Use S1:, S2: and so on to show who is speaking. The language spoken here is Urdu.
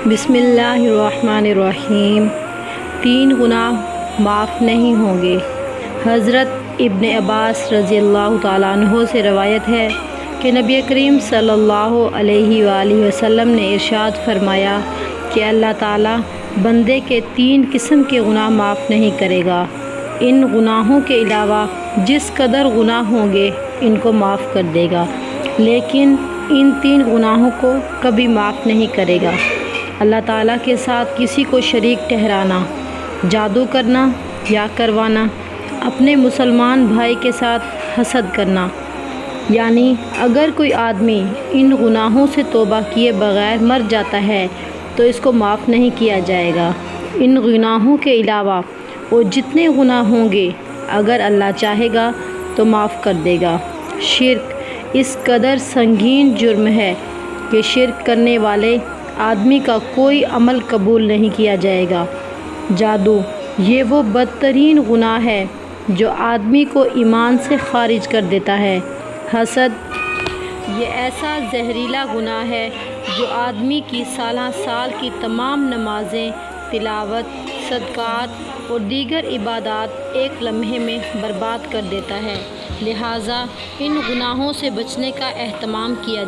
S1: بسم اللہ الرحمن الرحیم۔ 3 گناہ معاف نہیں ہوں گے۔ حضرت ابن عباس رضی اللہ تعالیٰ عنہ سے روایت ہے کہ نبی کریم صلی اللہ علیہ وآلہ وسلم نے ارشاد فرمایا کہ اللہ تعالیٰ بندے کے 3 قسم کے گناہ معاف نہیں کرے گا۔ ان گناہوں کے علاوہ جس قدر گناہ ہوں گے ان کو معاف کر دے گا، لیکن ان 3 گناہوں کو کبھی معاف نہیں کرے گا: اللہ تعالیٰ کے ساتھ کسی کو شریک ٹھہرانا، جادو کرنا یا کروانا، اپنے مسلمان بھائی کے ساتھ حسد کرنا۔ یعنی اگر کوئی آدمی ان گناہوں سے توبہ کیے بغیر مر جاتا ہے تو اس کو معاف نہیں کیا جائے گا۔ ان گناہوں کے علاوہ وہ جتنے گناہ ہوں گے اگر اللہ چاہے گا تو معاف کر دے گا۔ شرک اس قدر سنگین جرم ہے کہ شرک کرنے والے آدمی کا کوئی عمل قبول نہیں کیا جائے گا۔ جادو یہ وہ بدترین گناہ ہے جو آدمی کو ایمان سے خارج کر دیتا ہے۔ حسد یہ ایسا زہریلا گناہ ہے جو آدمی کی سالہ سال کی تمام نمازیں، تلاوت، صدقات اور دیگر عبادات ایک لمحے میں برباد کر دیتا ہے۔ لہٰذا ان گناہوں سے بچنے کا اہتمام کیا